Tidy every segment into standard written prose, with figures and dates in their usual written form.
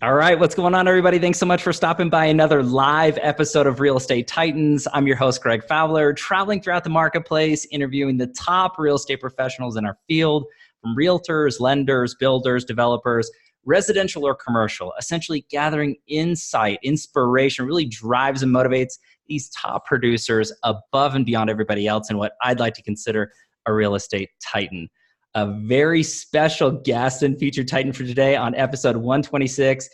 All right, what's going on, everybody? Thanks so much for stopping by another live episode of Real Estate Titans. I'm your host, Greg Fowler, traveling throughout the marketplace, interviewing the top real estate professionals in our field, from realtors, lenders, builders, developers, residential or commercial, essentially gathering insight, inspiration, really drives and motivates these top producers above and beyond everybody else in what I'd like to consider a real estate titan. A very special guest and featured titan for today on episode 126,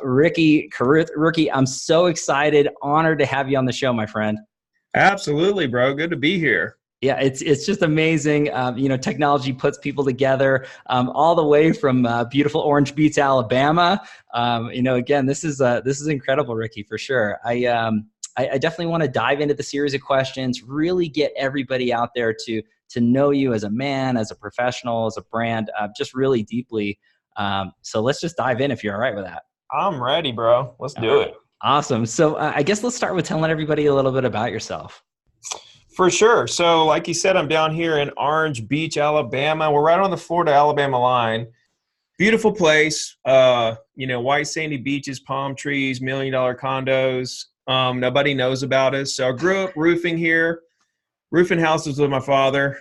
Ricky Carruth. Ricky, I'm so excited, honored to have you on the show, my friend. Absolutely, bro. Good to be here. Yeah, it's just amazing. Technology puts people together all the way from beautiful Orange Beach, Alabama. Again, this is incredible, Ricky, for sure. I definitely want to dive into the series of questions, really get everybody out there to know you as a man, as a professional, as a brand, just really deeply. So let's just dive in if you're all right with that. I'm ready, bro. Let's do it. Awesome. So I guess let's start with telling everybody a little bit about yourself. For sure. So like you said, I'm down here in Orange Beach, Alabama. We're right on the Florida-Alabama line. Beautiful place. White sandy beaches, palm trees, $1 million condos. Nobody knows about us. So I grew up roofing here. Roofing houses with my father.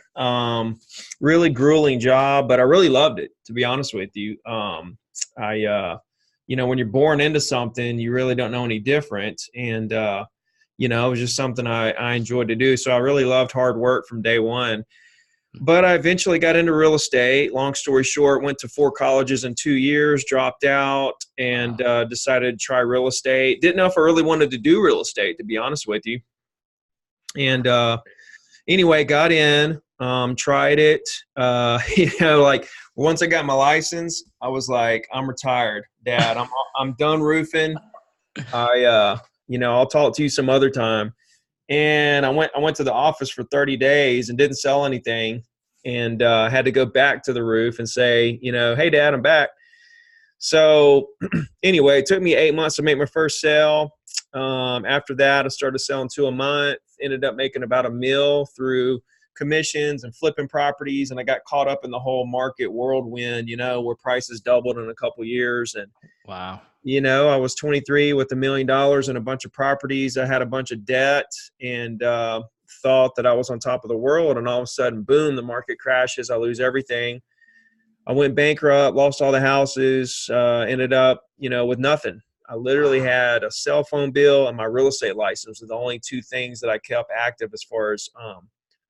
Really grueling job, but I really loved it, to be honest with you. When you're born into something, you really don't know any different. And, it was just something I enjoyed to do. So I really loved hard work from day one. But I eventually got into real estate. Long story short, went to 4 colleges in 2 years, dropped out, and decided to try real estate. Didn't know if I really wanted to do real estate, to be honest with you. And, anyway, got in, tried it. Once I got my license, I was like, I'm retired, Dad. I'm done roofing. I'll talk to you some other time. And I went to the office for 30 days and didn't sell anything, and had to go back to the roof and say, hey, Dad, I'm back. So anyway, it took me 8 months to make my first sale. After that, I started selling 2 a month, ended up making about $1 million through commissions and flipping properties. And I got caught up in the whole market whirlwind, where prices doubled in a couple of years. And wow. I was 23 with $1 million and a bunch of properties. I had a bunch of debt and thought that I was on top of the world. And all of a sudden, boom, the market crashes. I lose everything. I went bankrupt, lost all the houses, ended up, with nothing. I literally had a cell phone bill and my real estate license were the only 2 things that I kept active as far as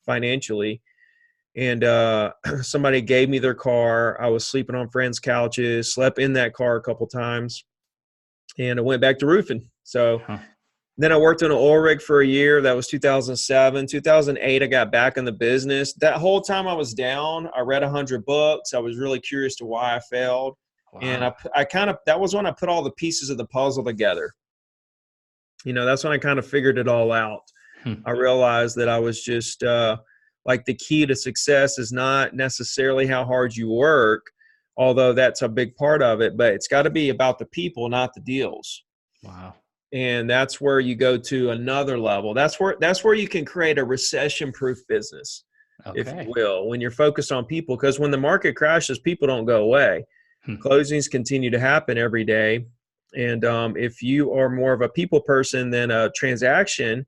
financially. And somebody gave me their car. I was sleeping on friends' couches, slept in that car a couple times, and I went back to roofing. So then I worked on an oil rig for a year. That was 2007. 2008, I got back in the business. That whole time I was down, I read 100 books. I was really curious to why I failed. Wow. And that was when I put all the pieces of the puzzle together. That's when I kind of figured it all out. I realized that I was just the key to success is not necessarily how hard you work, although that's a big part of it, but it's got to be about the people, not the deals. Wow. And that's where you go to another level. That's where you can create a recession-proof business, if you will, when you're focused on people. Because when the market crashes, people don't go away. Closings continue to happen every day. And if you are more of a people person than a transaction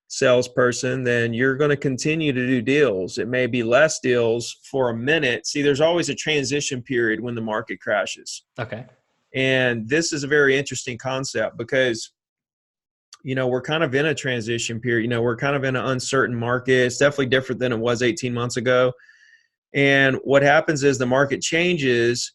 salesperson, then you're going to continue to do deals. It may be less deals for a minute. See, there's always a transition period when the market crashes. Okay. And this is a very interesting concept because, we're kind of in a transition period. We're kind of in an uncertain market. It's definitely different than it was 18 months ago. And what happens is the market changes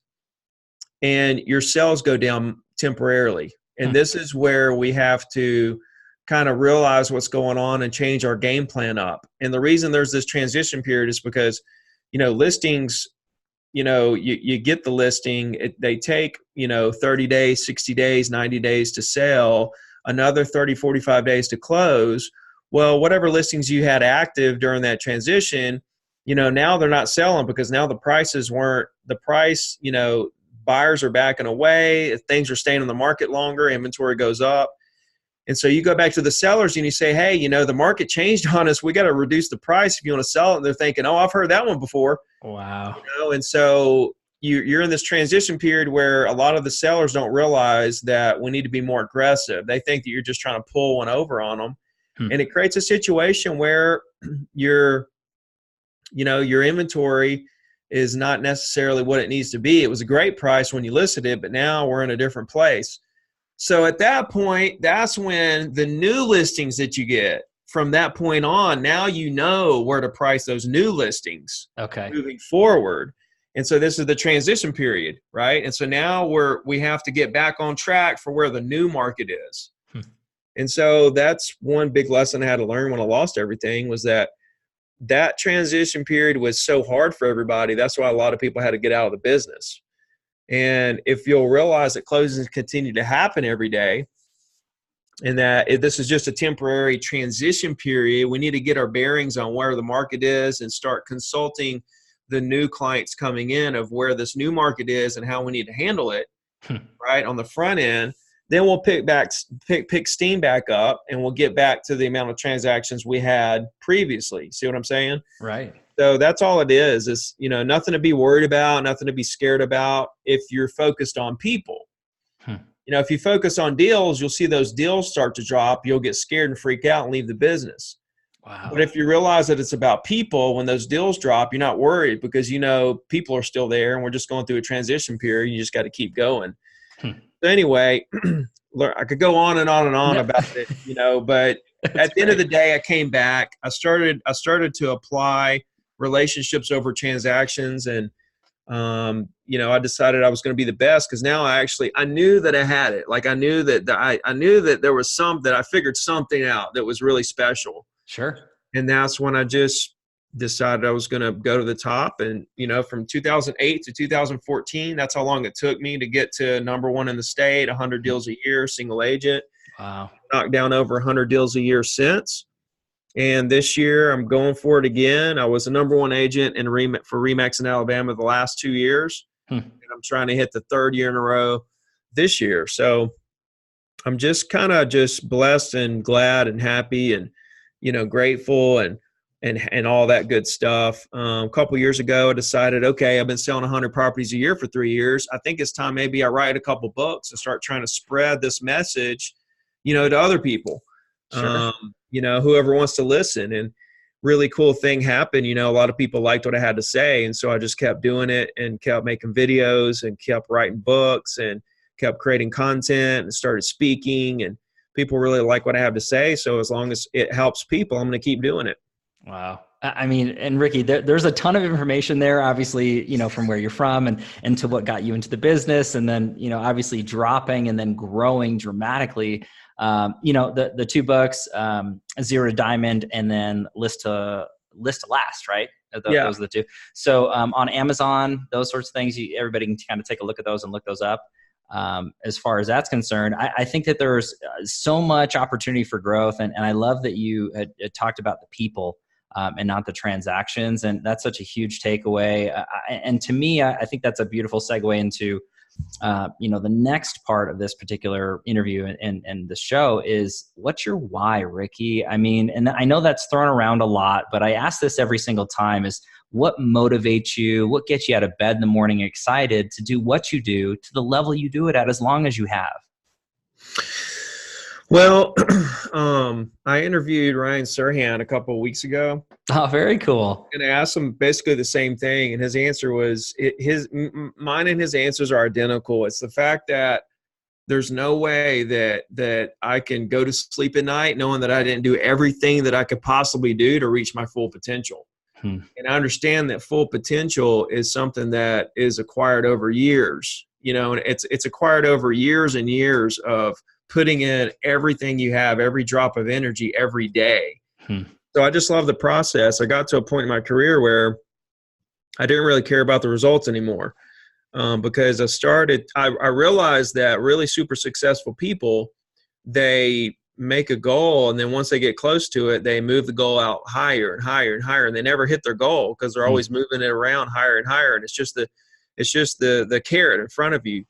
and your sales go down temporarily. And this is where we have to kind of realize what's going on and change our game plan up. And the reason there's this transition period is because, listings, you get the listing, they take, 30 days, 60 days, 90 days to sell, another 30, 45 days to close. Well, whatever listings you had active during that transition, now they're not selling because now the prices weren't the price, buyers are backing away, things are staying on the market longer, inventory goes up. And so you go back to the sellers and you say, hey, the market changed on us. We got to reduce the price if you want to sell it. And they're thinking, oh, I've heard that one before. Wow. And so you're in this transition period where a lot of the sellers don't realize that we need to be more aggressive. They think that you're just trying to pull one over on them. And it creates a situation where your inventory is not necessarily what it needs to be. It was a great price when you listed it, but now we're in a different place. So at that point, that's when the new listings that you get from that point on, now you know where to price those new listings moving forward. And so this is the transition period, right? And so now we have to get back on track for where the new market is. And so that's one big lesson I had to learn when I lost everything, was that transition period was so hard for everybody. That's why a lot of people had to get out of the business. And if you'll realize that closings continue to happen every day, and that this is just a temporary transition period, we need to get our bearings on where the market is and start consulting the new clients coming in of where this new market is and how we need to handle it, right, on the front end. Then we'll pick steam back up, and we'll get back to the amount of transactions we had previously. See what I'm saying? Right. So that's all it is, nothing to be worried about, nothing to be scared about if you're focused on people. If you focus on deals, you'll see those deals start to drop. You'll get scared and freak out and leave the business. Wow. But if you realize that it's about people, when those deals drop, you're not worried because people are still there and we're just going through a transition period. You just got to keep going. So anyway, I could go on and on and on about it, but at the end of the day, I came back. I started to apply relationships over transactions, and I decided I was going to be the best because now I knew that I had it. Like I knew that I knew that there was that I figured something out that was really special. Sure. And that's when I just decided I was going to go to the top. And, from 2008 to 2014, that's how long it took me to get to number one in the state, 100 deals a year, single agent. Wow. Knocked down over 100 deals a year since. And this year I'm going for it again. I was the number one agent for RE/MAX in Alabama the last 2 years. And I'm trying to hit the third year in a row this year. So I'm just kind of blessed and glad and happy and, grateful and all that good stuff. A couple years ago, I decided, okay, I've been selling 100 properties a year for 3 years. I think it's time maybe I write a couple books and start trying to spread this message, to other people. Sure. Whoever wants to listen. And really cool thing happened. A lot of people liked what I had to say. And so I just kept doing it and kept making videos and kept writing books and kept creating content and started speaking. And people really like what I have to say. So as long as it helps people, I'm going to keep doing it. Wow. I mean, and Ricky, there's a ton of information there, obviously, from where you're from and to what got you into the business. And then, obviously dropping and then growing dramatically. The two books, Zero to Diamond and then List to Last, right? Those are the two. So on Amazon, those sorts of things, everybody can kind of take a look at those and look those up. As far as that's concerned, I think that there's so much opportunity for growth. And I love that you had talked about the people and not the transactions. And that's such a huge takeaway. And to me, I think that's a beautiful segue into the next part of this particular interview and the show is, what's your why, Ricky? I mean, and I know that's thrown around a lot, but I ask this every single time, is what motivates you? What gets you out of bed in the morning excited to do what you do to the level you do it at as long as you have? Well, I interviewed Ryan Serhant a couple of weeks ago. Oh, very cool. And I asked him basically the same thing. And his answer was, mine and his answers are identical. It's the fact that there's no way that I can go to sleep at night knowing that I didn't do everything that I could possibly do to reach my full potential. And I understand that full potential is something that is acquired over years, and it's acquired over years and years of putting in everything you have, every drop of energy every day. So I just love the process. I got to a point in my career where I didn't really care about the results anymore because I realized that really super successful people, they make a goal, and then once they get close to it, they move the goal out higher and higher and higher, and they never hit their goal because they're always moving it around higher and higher. And it's just the carrot in front of you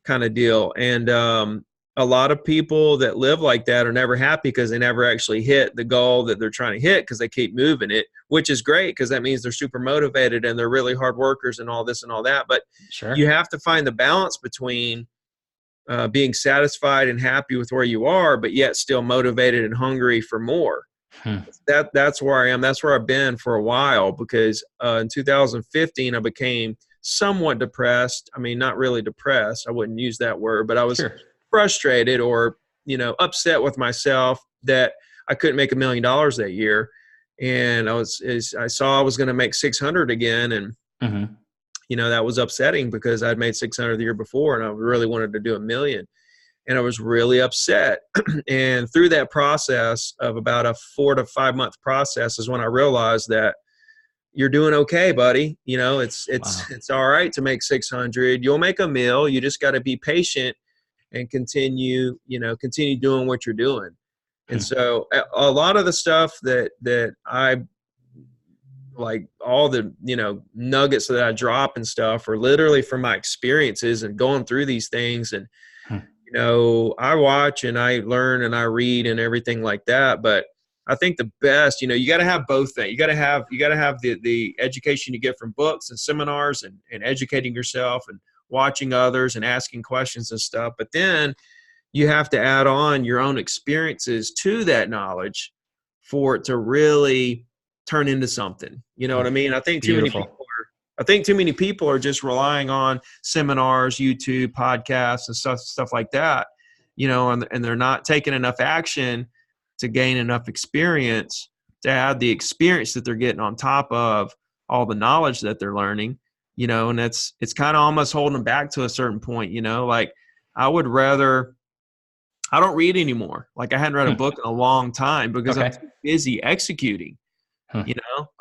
kind of deal. And a lot of people that live like that are never happy because they never actually hit the goal that they're trying to hit because they keep moving it, which is great because that means they're super motivated and they're really hard workers and all this and all that. But Sure. you have to find the balance between being satisfied and happy with where you are, but yet still motivated and hungry for more. That's where I am. That's where I've been for a while because in 2015, I became somewhat depressed. I mean, not really depressed. I wouldn't use that word, but I was frustrated or, upset with myself that I couldn't make $1 million that year. And I saw I was going to make 600 again. And, that was upsetting because I'd made 600 the year before and I really wanted to do $1 million. And I was really upset. And through that process of about a 4 to 5 month process is when I realized that you're doing okay, buddy. It's all right to make 600. You'll make $1 million. You just got to be patient and continue doing what you're doing. And so a lot of the stuff that I like, all the, nuggets that I drop and stuff are literally from my experiences and going through these things. And, I watch and I learn and I read and everything like that. But I think the best, you got to have both things. You got to have the education you get from books and seminars and educating yourself and watching others and asking questions and stuff. But then you have to add on your own experiences to that knowledge for it to really turn into something. You know what I mean? I think too many people are just relying on seminars, YouTube, podcasts, and stuff like that, and they're not taking enough action to gain enough experience to add the experience that they're getting on top of all the knowledge that they're learning, and it's kind of almost holding them back to a certain point, like I don't read anymore. Like I hadn't read a book in a long time because I'm too busy executing.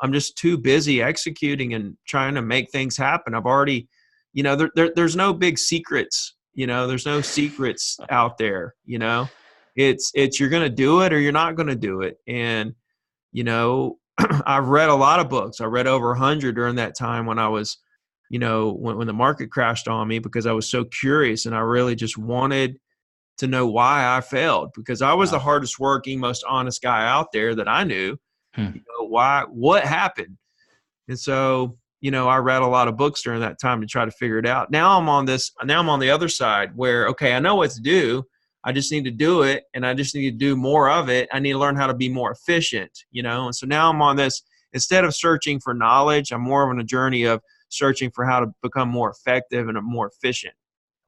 I'm just too busy executing and trying to make things happen. I've already, there's no big secrets, there's no secrets out there, it's you're going to do it or you're not going to do it. And, I've read a lot of books. I read over 100 during that time when I was, when the market crashed on me because I was so curious and I really just wanted to know why I failed because I was the hardest working, most honest guy out there that I knew. What happened? And so, I read a lot of books during that time to try to figure it out. Now I'm on the other side where, okay, I know what to do. I just need to do it. And I just need to do more of it. I need to learn how to be more efficient, And so now I'm on this, instead of searching for knowledge, I'm more on a journey of searching for how to become more effective and more efficient.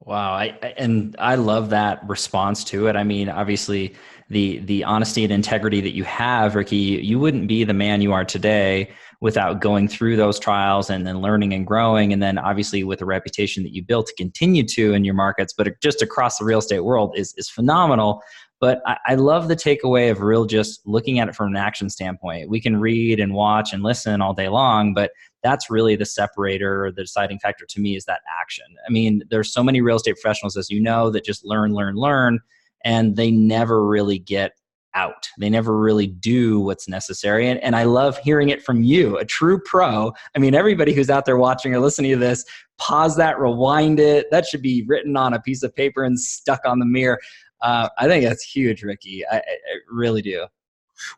Wow. I love that response to it. I mean, obviously the honesty and integrity that you have, Ricky, you wouldn't be the man you are today without going through those trials and then learning and growing. And then obviously with the reputation that you built to continue to in your markets, but just across the real estate world is phenomenal. But I love the takeaway of just looking at it from an action standpoint. We can read and watch and listen all day long, but that's really the separator or the deciding factor to me is that action. I mean, there's so many real estate professionals, as you know, that just learn, and they never really get out. They never really do what's necessary. And I love hearing it from you, a true pro. I mean, everybody who's out there watching or listening to this, pause that, rewind it. That should be written on a piece of paper and stuck on the mirror. I think that's huge, Ricky. I really do.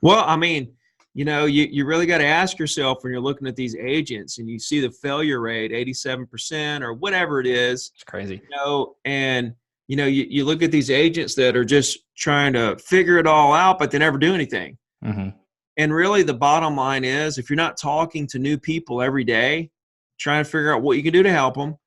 Well, I memean, you really got to ask yourself when you're looking at these agents and you see the failure rate, 87% or whatever it is. It's crazy. And, you look at these agents that are just trying to figure it all out, but they never do anything. And really the bottom line is if you're not talking to new people every day, trying to figure out what you can do to help them,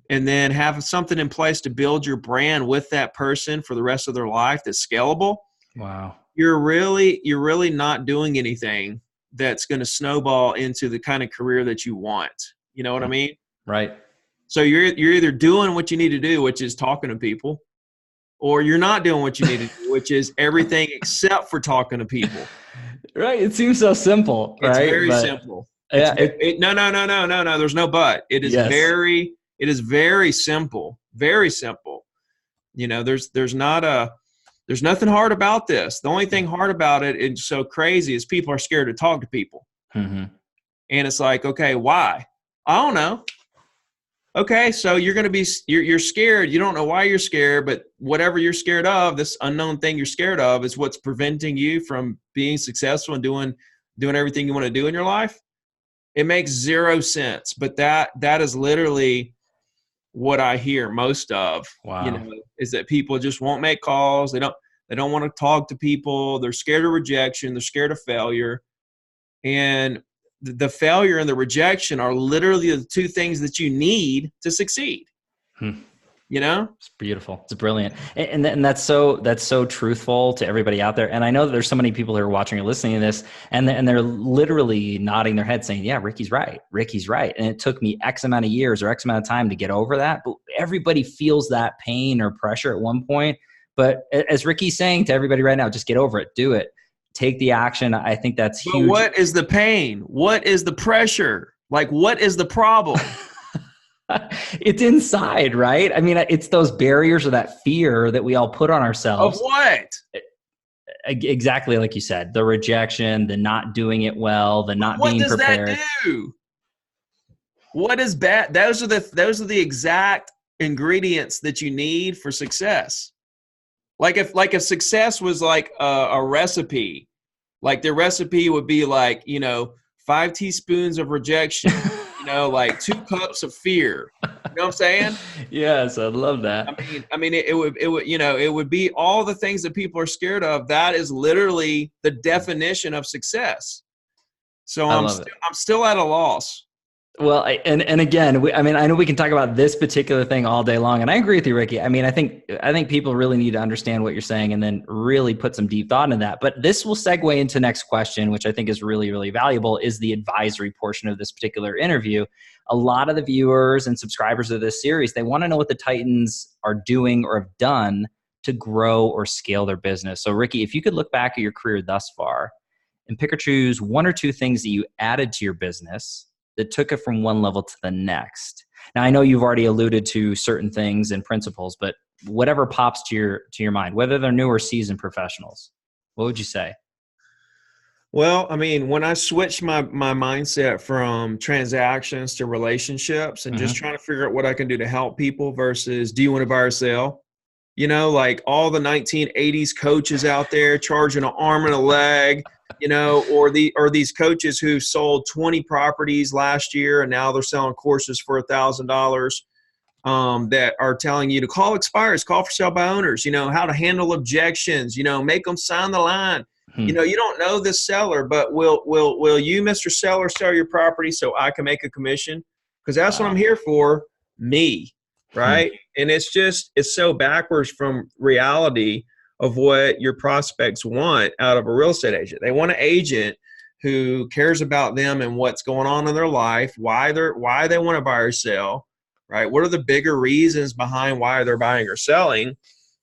and then have something in place to build your brand with that person for the rest of their life that's scalable. Wow. You're really not doing anything that's going to snowball into the kind of career that you want. You know what I mean? Right. So you're either doing what you need to do, which is talking to people, or you're not doing what you need to do, which is everything except for talking to people. Right. It seems so simple. It's right? very simple. No. There's no but. It is It is very simple, very simple. There's nothing hard about this. The only thing hard about it, it's so crazy, is people are scared to talk to people. And it's like, okay, why? I don't know. Okay, so you're scared. You don't know why you're scared, but whatever you're scared of, this unknown thing you're scared of, is what's preventing you from being successful and doing everything you want to do in your life. It makes zero sense, but that is literally what I hear most of. Wow. Is that people just won't make calls. They don't want to talk to people. They're scared of rejection. They're scared of failure, and the failure and the rejection are literally the two things that you need to succeed. Hmm. It's beautiful. It's brilliant. And that's so truthful to everybody out there. And I know that there's so many people who are watching or listening to this and they're literally nodding their head saying, yeah, Ricky's right. Ricky's right. And it took me X amount of years or X amount of time to get over that. But everybody feels that pain or pressure at one point. But as Ricky's saying to everybody right now, just get over it. Do it. Take the action. I think that's huge. But what is the pain? What is the pressure? Like, what is the problem? It's inside, right? I mean, it's those barriers or that fear that we all put on ourselves. Of what? Exactly like you said, the rejection, the not doing it well, the not being prepared. What does that do? What is bad? Those are the exact ingredients that you need for success. Like if success was like a recipe, like the recipe would be like, 5 teaspoons of rejection, like 2 cups of fear. You know what I'm saying? Yes, I love that. I mean, it would be all the things that people are scared of. That is literally the definition of success. So I'm still at a loss. Well, and again, I know we can talk about this particular thing all day long, and I agree with you, Ricky. I mean, I think people really need to understand what you're saying and then really put some deep thought into that. But this will segue into next question, which I think is really, really valuable, is the advisory portion of this particular interview. A lot of the viewers and subscribers of this series, they want to know what the Titans are doing or have done to grow or scale their business. So, Ricky, if you could look back at your career thus far and pick or choose 1 or 2 things that you added to your business that took it from one level to the next. Now, I know you've already alluded to certain things and principles, but whatever pops to your mind, whether they're new or seasoned professionals, what would you say? Well, I mean, when I switched my mindset from transactions to relationships and just trying to figure out what I can do to help people versus do you want to buy or sell? Like all the 1980s coaches out there charging an arm and a leg, or these coaches who sold 20 properties last year and now they're selling courses for $1,000 that are telling you to call expires, call for sale by owners, how to handle objections, make them sign the line. You don't know this seller, but will you, Mr. Seller, sell your property so I can make a commission? Because that's what I'm here for, me, right? And it's so backwards from reality of what your prospects want out of a real estate agent. They want an agent who cares about them and what's going on in their life, why they want to buy or sell, right? What are the bigger reasons behind why they're buying or selling,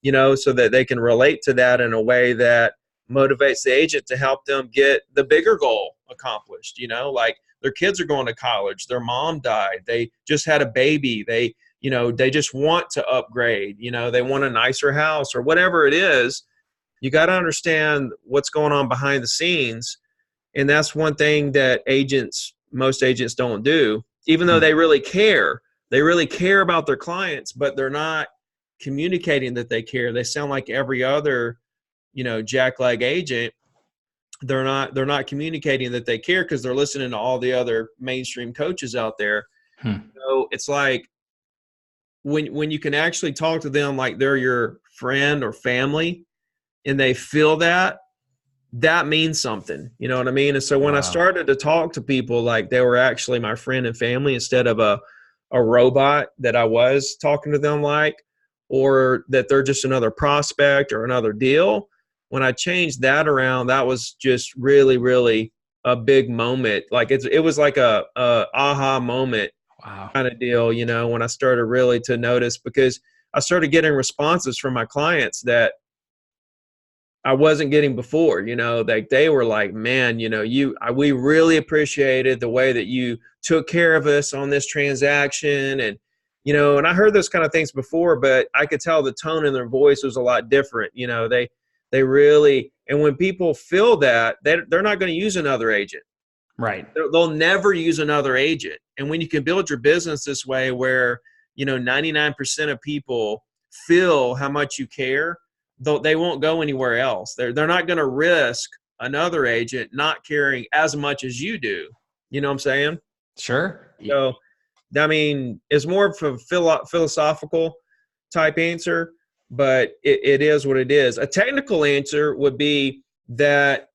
so that they can relate to that in a way that motivates the agent to help them get the bigger goal accomplished. Like their kids are going to college, their mom died, they just had a baby, they just want to upgrade, they want a nicer house or whatever it is. You got to understand what's going on behind the scenes. And that's one thing that most agents don't do, even though they really care. They really care about their clients, but they're not communicating that they care. They sound like every other, jackleg agent. They're not communicating that they care because they're listening to all the other mainstream coaches out there. So it's like, when you can actually talk to them like they're your friend or family and they feel that means something. You know what I mean? And so when I started to talk to people like they were actually my friend and family instead of a robot that I was talking to them like, or that they're just another prospect or another deal, when I changed that around, that was just really, really a big moment. Like it was like a aha moment. Wow. Kind of deal, when I started really to notice, because I started getting responses from my clients that I wasn't getting before, like they were like, man, we really appreciated the way that you took care of us on this transaction. And, and I heard those kind of things before, but I could tell the tone in their voice was a lot different. They really, and when people feel that, they're not going to use another agent. Right. They'll never use another agent. And when you can build your business this way where 99% of people feel how much you care, though they won't go anywhere else. They're not going to risk another agent not caring as much as you do. You know what I'm saying? Sure. So, I mean, it's more of a philosophical type answer, but it is what it is. A technical answer would be that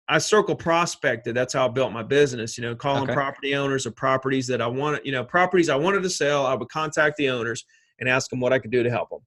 I circle prospected. That's how I built my business, calling property owners of properties that I wanted, properties I wanted to sell. I would contact the owners and ask them what I could do to help them.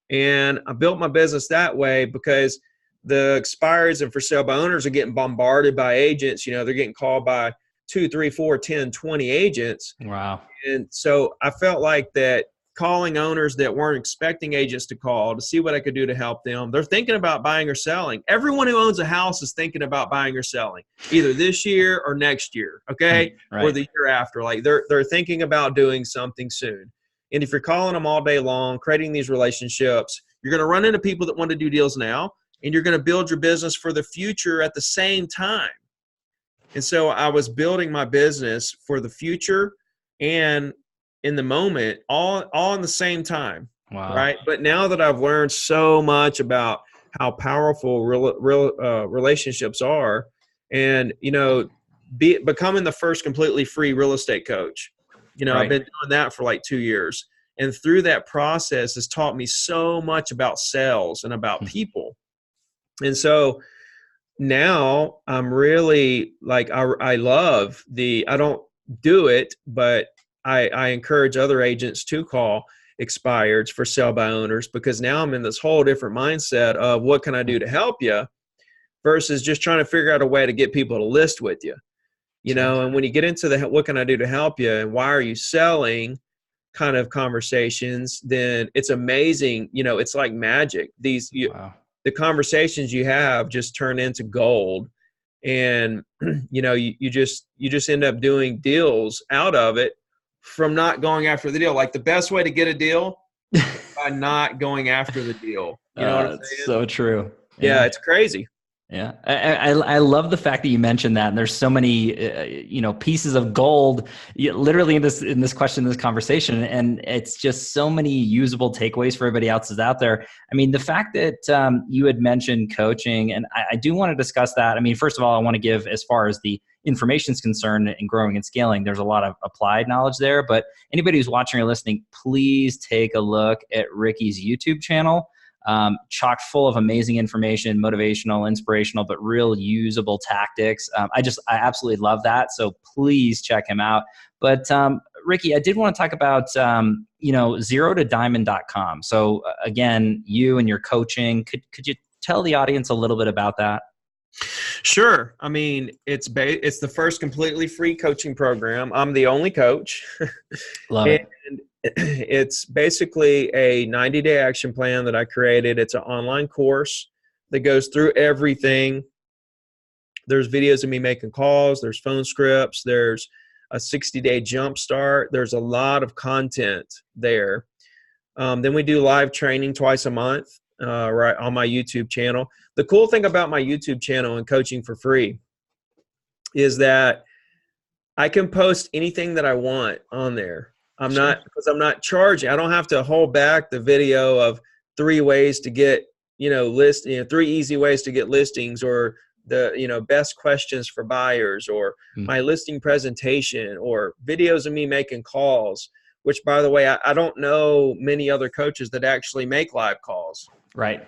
And I built my business that way because the expireds and for sale by owners are getting bombarded by agents. They're getting called by 2, 3, 4, 10, 20 agents. Wow. And so I felt like that calling owners that weren't expecting agents to call to see what I could do to help them. They're thinking about buying or selling. Everyone who owns a house is thinking about buying or selling either this year or next year. Okay. Right. Or the year after. Like they're thinking about doing something soon. And if you're calling them all day long, creating these relationships, you're going to run into people that want to do deals now, and you're going to build your business for the future at the same time. And so I was building my business for the future and in the moment, all in the same time. Wow. Right. But now that I've learned so much about how powerful relationships are, and, becoming the first completely free real estate coach, I've been doing that for like 2 years. And through that process has taught me so much about sales and about people. And so now I'm really like, I love I don't do it, but I encourage other agents to call expireds for sale by owners, because now I'm in this whole different mindset of what can I do to help you versus just trying to figure out a way to get people to list with you, and when you get into the what can I do to help you and why are you selling kind of conversations, then it's amazing. It's like magic. The conversations you have just turn into gold, and you just end up doing deals out of it from not going after the deal. Like the best way to get a deal is by not going after the deal. You know what I'm saying? So true. Yeah, it's crazy. Yeah. I love the fact that you mentioned that. And there's so many, pieces of gold literally in this question, this conversation. And it's just so many usable takeaways for everybody else is out there. I mean, the fact that you had mentioned coaching, and I do want to discuss that. I mean, first of all, I want to give, as far as the information is concerned and growing and scaling, there's a lot of applied knowledge there. But anybody who's watching or listening, please take a look at Ricky's YouTube channel. Chock full of amazing information, motivational, inspirational, but real usable tactics. I absolutely love that. So please check him out. But Ricky, I did want to talk about, zerotodiamond.com. So again, you and your coaching, could you tell the audience a little bit about that? Sure. I mean, it's the first completely free coaching program. I'm the only coach. Love it. And it's basically a 90-day action plan that I created. It's an online course that goes through everything. There's videos of me making calls. There's phone scripts. There's a 60-day jump start. There's a lot of content there. Then we do live training twice a month, right on my YouTube channel. The cool thing about my YouTube channel and coaching for free is that I can post anything that I want on there. Because I'm not charging. I don't have to hold back the video of 3 ways to get, 3 easy ways to get listings, or the, best questions for buyers, or my listing presentation, or videos of me making calls, which, by the way, I don't know many other coaches that actually make live calls. Right.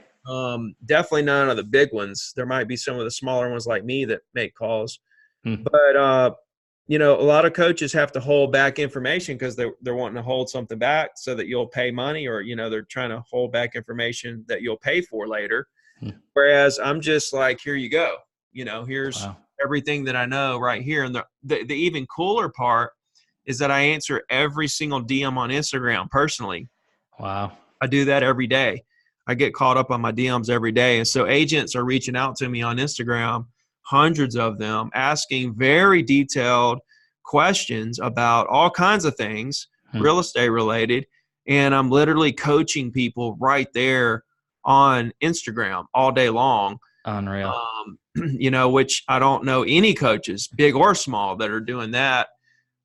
Definitely none of the big ones. There might be some of the smaller ones like me that make calls, but, a lot of coaches have to hold back information because they're wanting to hold something back so that you'll pay money, or, they're trying to hold back information that you'll pay for later. Whereas I'm just like, here you go. Here's everything that I know right here. And the even cooler part is that I answer every single DM on Instagram personally. Wow. I do that every day. I get caught up on my DMs every day. And so agents are reaching out to me on Instagram, hundreds of them, asking very detailed questions about all kinds of things, real estate related. And I'm literally coaching people right there on Instagram all day long. Unreal. Which I don't know any coaches, big or small, that are doing that.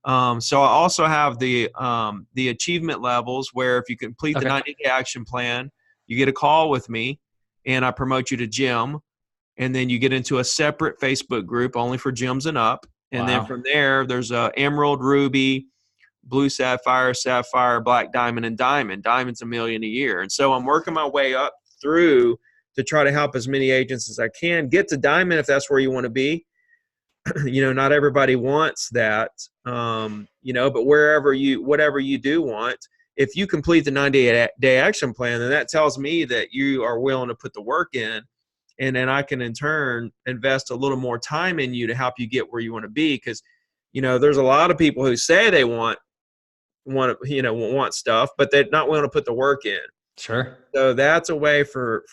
So I also have the achievement levels where if you complete the Okay. 90-day action plan, you get a call with me and I promote you to Jim. And then you get into a separate Facebook group only for Jims and up. And then Wow. from there, there's a Emerald, Ruby, Blue Sapphire, Sapphire, Black Diamond, and Diamond. Diamond's $1 million a year. And so I'm working my way up through to try to help as many agents as I can get to Diamond if that's where you want to be. Not everybody wants that, but whatever you do want, if you complete the 90-day action plan, then that tells me that you are willing to put the work in. And then I can in turn invest a little more time in you to help you get where you want to be. Because, there's a lot of people who say they want stuff, but they're not willing to put the work in. Sure. So that's a way for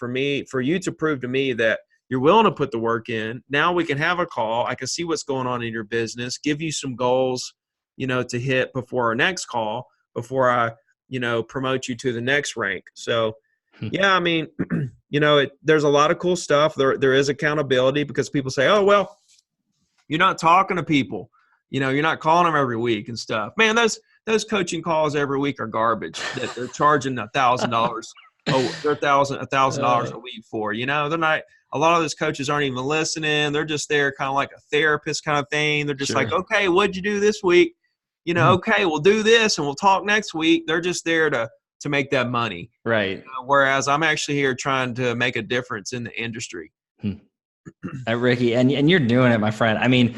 you to prove to me that you're willing to put the work in. Now we can have a call. I can see what's going on in your business, give you some goals, to hit before our next call, before I, promote you to the next rank. So, yeah, I mean, there's a lot of cool stuff. There is accountability because people say, oh, well, you're not talking to people. You're not calling them every week and stuff. Man, those coaching calls every week are garbage that they're charging $1,000. Oh, they're $1,000 a week for. They're not. A lot of those coaches aren't even listening. They're just there, kind of like a therapist kind of thing. They're just like, okay, what'd you do this week? Okay, we'll do this and we'll talk next week. They're just there to make that money. Right. Whereas I'm actually here trying to make a difference in the industry. Ricky, and you're doing it, my friend. I mean,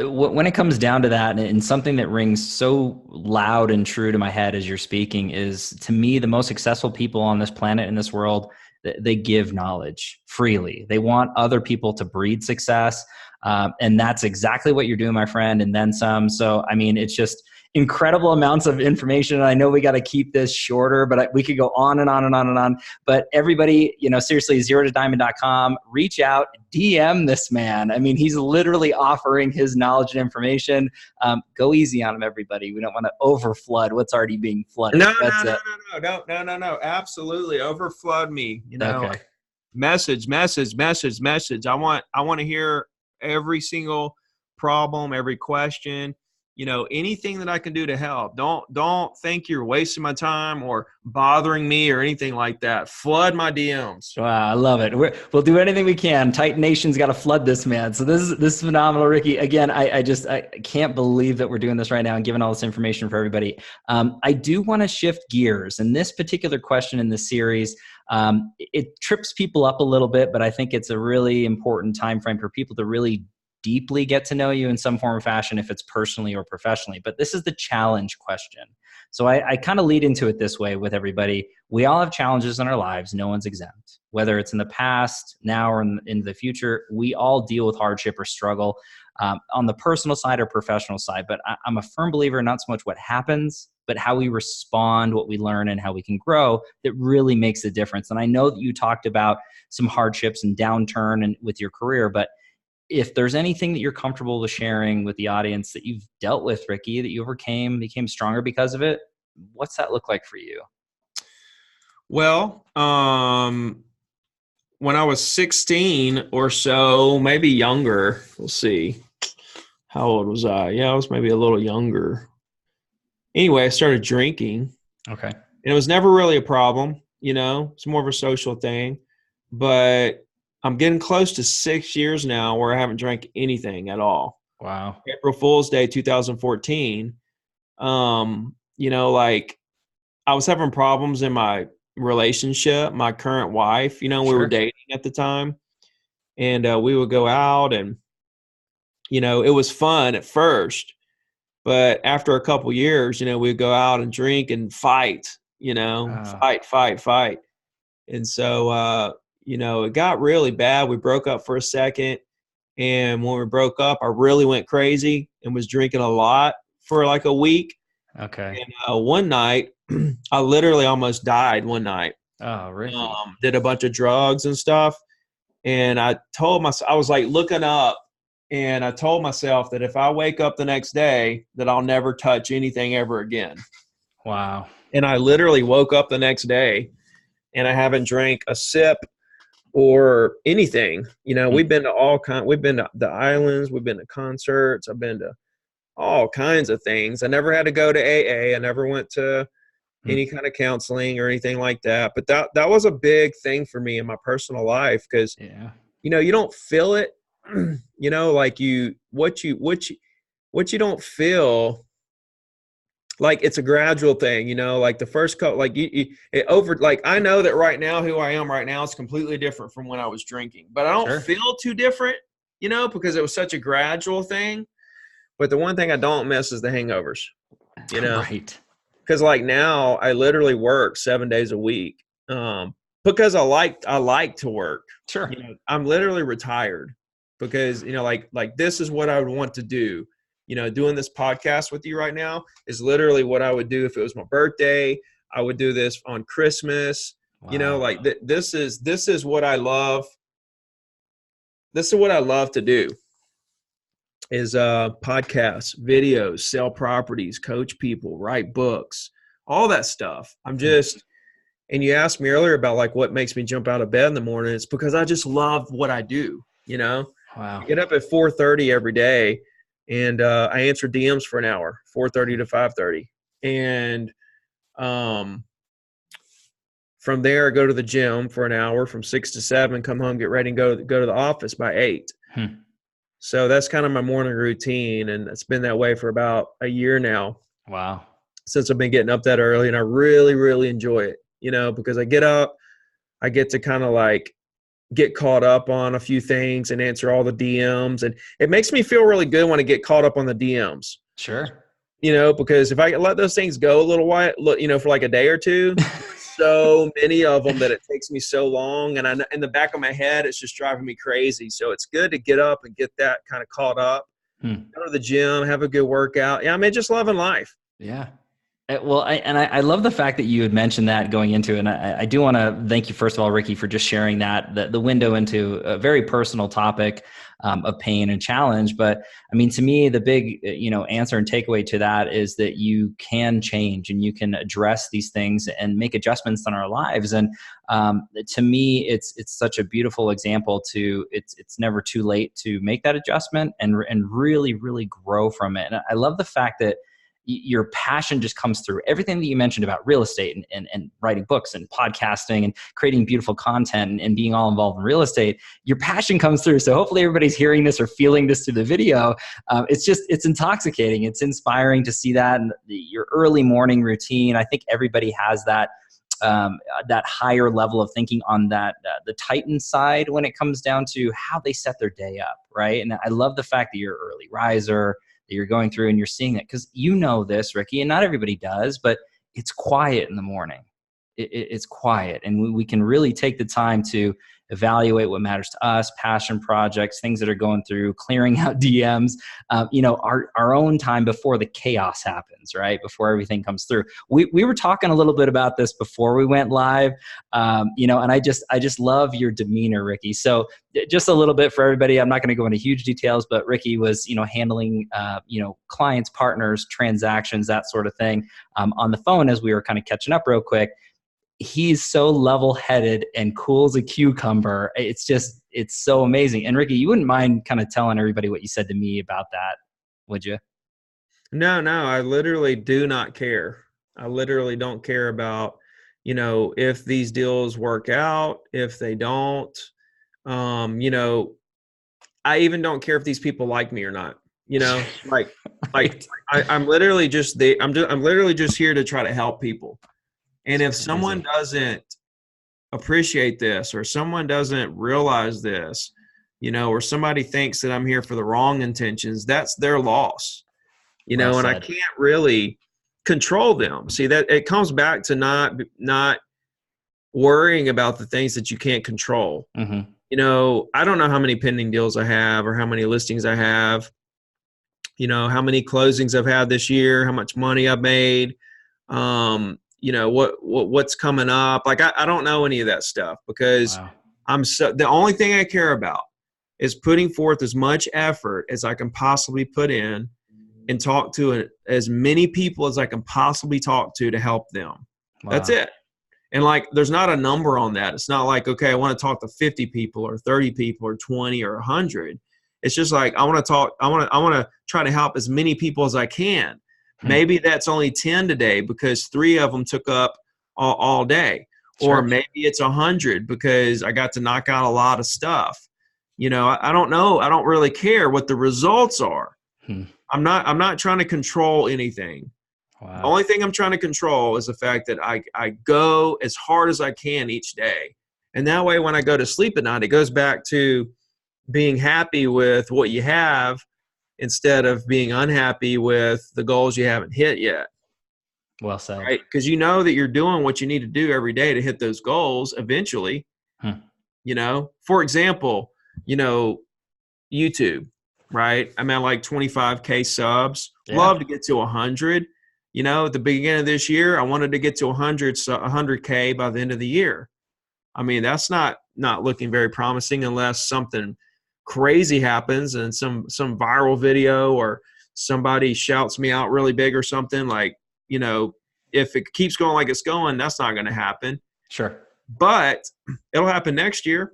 when it comes down to that, and something that rings so loud and true to my head as you're speaking is, to me, the most successful people on this planet, in this world, they give knowledge freely. They want other people to breed success. And that's exactly what you're doing, my friend, and then some. So, I mean, it's just incredible amounts of information. And I know we got to keep this shorter, but we could go on and on and on and on. But everybody, seriously, zerotodiamond.com, reach out, DM this man. I mean, he's literally offering his knowledge and information. Go easy on him, everybody. We don't want to overflood what's already being flooded. No. Absolutely. Overflood me, Okay. Message. I want to hear every single problem, every question, anything that I can do to help. Don't think you're wasting my time or bothering me or anything like that. Flood my DMs. Wow, I love it. We'll do anything we can. Titan Nation's got to flood this man. So this is phenomenal, Ricky. Again, I can't believe that we're doing this right now and giving all this information for everybody. I do want to shift gears, and this particular question in this series, it trips people up a little bit, but I think it's a really important time frame for people to really deeply get to know you in some form or fashion, if it's personally or professionally. But this is the challenge question. So I kind of lead into it this way with everybody. We all have challenges in our lives. No one's exempt. Whether it's in the past, now, or in the future, we all deal with hardship or struggle on the personal side or professional side. But I'm a firm believer in not so much what happens, but how we respond, what we learn, and how we can grow that really makes a difference. And I know that you talked about some hardships and downturn and with your career, but if there's anything that you're comfortable with sharing with the audience that you've dealt with, Ricky, that you overcame, became stronger because of it, what's that look like for you? Well, when I was 16 or so, maybe younger, we'll see. How old was I? Yeah, I was maybe a little younger. Anyway, I started drinking. Okay. And it was never really a problem, it's more of a social thing. But I'm getting close to 6 years now where I haven't drank anything at all. Wow. April Fool's Day 2014, like I was having problems in my relationship, my current wife, we were dating at the time, and we would go out and, it was fun at first, but after a couple years, we'd go out and drink and fight, fight. And so, it got really bad. We broke up for a second. And when we broke up, I really went crazy and was drinking a lot for like a week. Okay. And one night, I literally almost died one night. Oh, Ricky. Did a bunch of drugs and stuff. And I told myself, I was like looking up, and I told myself that if I wake up the next day, that I'll never touch anything ever again. Wow. And I literally woke up the next day and I haven't drank a sip or anything. We've been to we've been to the islands, we've been to concerts, I've been to all kinds of things. I never had to go to AA. I never went to Mm. any kind of counseling or anything like that. But that was a big thing for me in my personal life, because, Yeah. you don't feel it, like what you don't feel, like it's a gradual thing, like the first couple, like it over, like I know that right now who I am right now is completely different from when I was drinking, but I don't Sure. feel too different, because it was such a gradual thing. But the one thing I don't miss is the hangovers, Right. because like now I literally work 7 days a week, because I like to work. Sure. I'm literally retired because like this is what I would want to do. Doing this podcast with you right now is literally what I would do if it was my birthday. I would do this on Christmas. Wow. Like this is what I love. This is what I love to do. Is podcasts, videos, sell properties, coach people, write books, all that stuff. And you asked me earlier about like what makes me jump out of bed in the morning. It's because I just love what I do. I Wow. get up at 4:30 every day, and I answer DMs for an hour, 4:30 to 5:30. And from there, I go to the gym for an hour from 6 to 7, come home, get ready, and go to the office by 8. Hmm. So that's kind of my morning routine, and it's been that way for about a year now Wow. since I've been getting up that early, and I really, really enjoy it, because I get up, I get to kind of like get caught up on a few things and answer all the DMs, and it makes me feel really good when I get caught up on the DMs, Sure. because if I let those things go a little while, for like a day or two, so many of them that it takes me so long, and in the back of my head, it's just driving me crazy. So it's good to get up and get that kind of caught up, Hmm. go to the gym, have a good workout. Yeah, I mean, just loving life. Yeah. Well, I love the fact that you had mentioned that going into it. And I do want to thank you, first of all, Ricky, for just sharing the window into a very personal topic of pain and challenge. But I mean, to me, the big, answer and takeaway to that is that you can change and you can address these things and make adjustments in our lives. And to me, it's such a beautiful example to it's never too late to make that adjustment and really, really grow from it. And I love the fact that your passion just comes through everything that you mentioned about real estate and writing books and podcasting and creating beautiful content and being all involved in real estate. Your passion comes through. So hopefully everybody's hearing this or feeling this through the video. It's intoxicating. It's inspiring to see that. And your early morning routine, I think everybody has that higher level of thinking on that, the Titan side when it comes down to how they set their day up. Right. And I love the fact that you're an early riser, that you're going through and you're seeing it, because this, Ricky, and not everybody does, but it's quiet in the morning. It's quiet, and we can really take the time to evaluate what matters to us, passion projects, things that are going through, clearing out DMs, our own time before the chaos happens, right? Before everything comes through. We were talking a little bit about this before we went live, and I just love your demeanor, Ricky. So just a little bit for everybody. I'm not going to go into huge details, but Ricky was, handling, clients, partners, transactions, that sort of thing, on the phone as we were kind of catching up real quick. He's so level-headed and cool as a cucumber. It's so amazing. And Ricky, you wouldn't mind kind of telling everybody what you said to me about that, would you? No, I literally do not care. I literally don't care about, if these deals work out, if they don't. I even don't care if these people like me or not. Like Right. I'm literally just I'm literally just here to try to help people. And if It's someone crazy. doesn't appreciate this, or someone doesn't realize this, or somebody thinks that I'm here for the wrong intentions, that's their loss. Well And I said. can't really control them. See, that it comes back to not worrying about the things that you can't control. Mm-hmm. I don't know how many pending deals I have or how many listings I have, how many closings I've had this year, how much money I've made, what's coming up. Like, I don't know any of that stuff, because Wow. the only thing I care about is putting forth as much effort as I can possibly put in and talk to as many people as I can possibly talk to help them. That's Wow. it. And like, there's not a number on that. It's not like, okay, I want to talk to 50 people or 30 people or 20 or 100. It's just like, I want to try to help as many people as I can. Maybe that's only 10 today because 3 of them took up all day. Or maybe it's 100 because I got to knock out a lot of stuff. I don't know. I don't really care what the results are. I'm not trying to control anything. Wow. The only thing I'm trying to control is the fact that I go as hard as I can each day. And that way, when I go to sleep at night, it goes back to being happy with what you have instead of being unhappy with the goals you haven't hit yet. Well said. Right? Because you know that you're doing what you need to do every day to hit those goals eventually. For example, YouTube, right? I'm at like 25K subs. Yeah. Love to get to 100. At the beginning of this year, I wanted to get to 100K by the end of the year. I mean, that's not looking very promising unless something crazy happens and some viral video or somebody shouts me out really big or something. Like, if it keeps going like it's going, that's not going to happen. Sure. But it'll happen next year.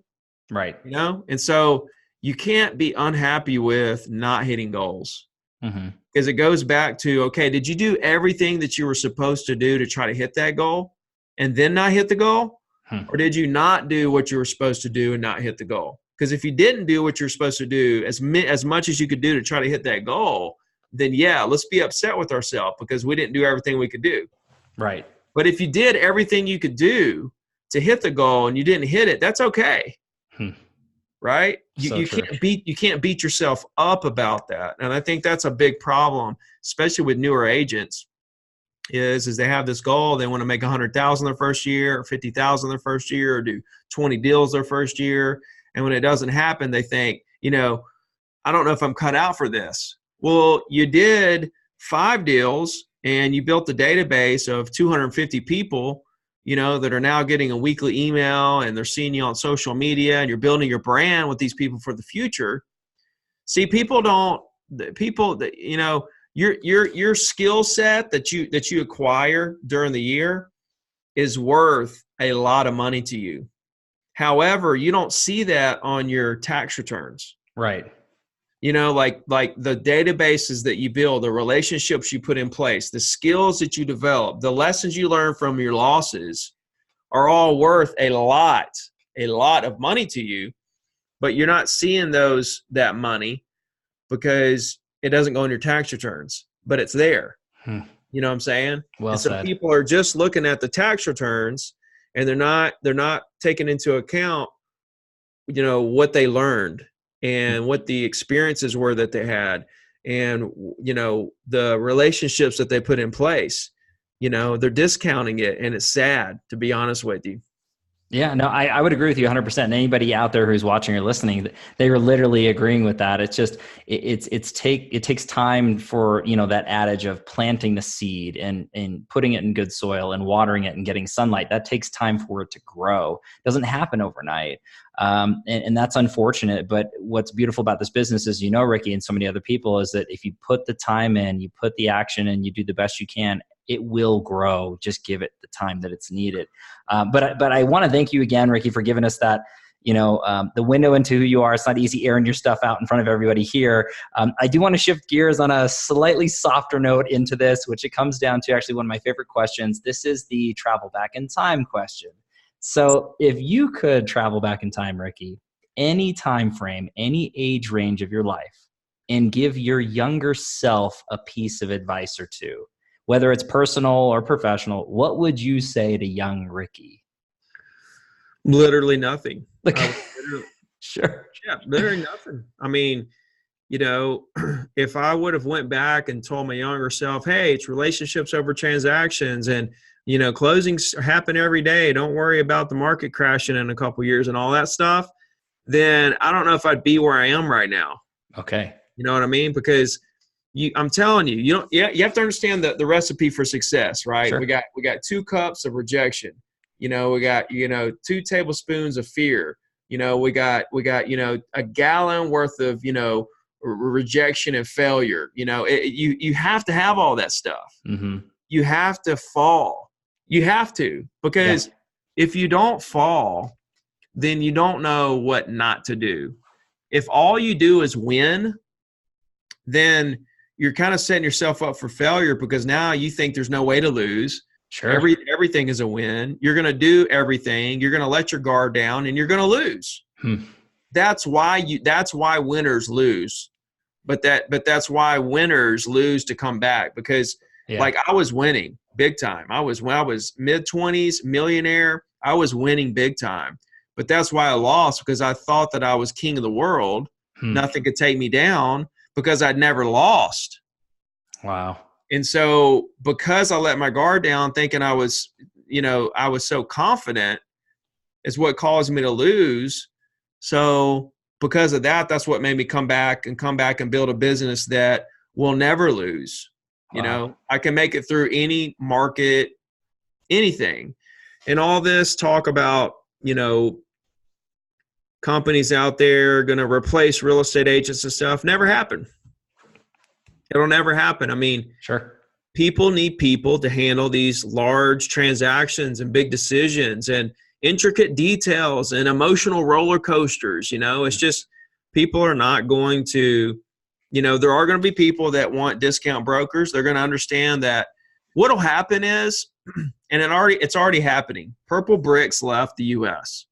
Right. And so you can't be unhappy with not hitting goals. Because it goes back to, okay, did you do everything that you were supposed to do to try to hit that goal and then not hit the goal? Or did you not do what you were supposed to do and not hit the goal? Because if you didn't do what you're supposed to do as much as you could do to try to hit that goal, then yeah, let's be upset with ourselves because we didn't do everything we could do. Right. But if you did everything you could do to hit the goal and you didn't hit it, that's okay. Right? You can't beat yourself up about that. And I think that's a big problem, especially with newer agents, is they have this goal. They want to make 100,000 their first year or 50,000 their first year or do 20 deals their first year. And when it doesn't happen, they think, I don't know if I'm cut out for this. Well, you did 5 deals and you built a database of 250 people, that are now getting a weekly email and they're seeing you on social media and you're building your brand with these people for the future. See, your skill set that you acquire during the year is worth a lot of money to you. However, you don't see that on your tax returns. Right. Like the databases that you build, the relationships you put in place, the skills that you develop, the lessons you learn from your losses are all worth a lot of money to you, but you're not seeing that money because it doesn't go in your tax returns, but it's there. You know what I'm saying? Well and so said. People are just looking at the tax returns and they're not taking into account, what they learned and what the experiences were that they had and, the relationships that they put in place. They're discounting it and it's sad, to be honest with you. Yeah, no, I would agree with you 100%. And anybody out there who's watching or listening, they are literally agreeing with that. It's just, it takes time for, that adage of planting the seed and putting it in good soil and watering it and getting sunlight. That takes time for it to grow. It doesn't happen overnight. And that's unfortunate. But what's beautiful about this business is, Ricky, and so many other people, is that if you put the time in, you put the action in, you do the best you can, it will grow. Just give it the time that it's needed. But I want to thank you again, Ricky, for giving us that, the window into who you are. It's not easy airing your stuff out in front of everybody here. I do want to shift gears on a slightly softer note into this, which it comes down to actually one of my favorite questions. This is the travel back in time question. So if you could travel back in time, Ricky, any time frame, any age range of your life, and give your younger self a piece of advice or two, whether it's personal or professional, what would you say to young Ricky? Literally nothing. Sure. Yeah, literally nothing. I mean, if I would have went back and told my younger self, hey, it's relationships over transactions and, closings happen every day. Don't worry about the market crashing in a couple of years and all that stuff. Then I don't know if I'd be where I am right now. Okay. You know what I mean? Because I'm telling you, you have to understand the recipe for success, right? Sure. We got 2 cups of rejection. We got 2 tablespoons of fear. We got a gallon worth of rejection and failure. You have to have all that stuff. Mm-hmm. You have to fall. You have to, because if you don't fall, then you don't know what not to do. if all you do is win, then you're kind of setting yourself up for failure, because now you think there's no way to lose. Sure. Everything is a win. You're going to do everything. You're going to let your guard down, and you're going to lose. That's why winners lose. But that's why winners lose to come back, because like I was winning big time. When I was mid-20s, millionaire, I was winning big time. But that's why I lost, because I thought that I was king of the world. Nothing could take me down, because I'd never lost. Wow. And so because I let my guard down thinking I was so confident, is what caused me to lose. So because of that, that's what made me come back and build a business that will never lose. Wow. I can make it through any market, anything. And all this talk about, companies out there going to replace real estate agents and stuff, never happen. It'll never happen. I mean, sure. People need people to handle these large transactions and big decisions and intricate details and emotional roller coasters. It's just, people are not going to, there are going to be people that want discount brokers. They're going to understand that what'll happen is, and it's already happening. Purple Bricks left the U.S.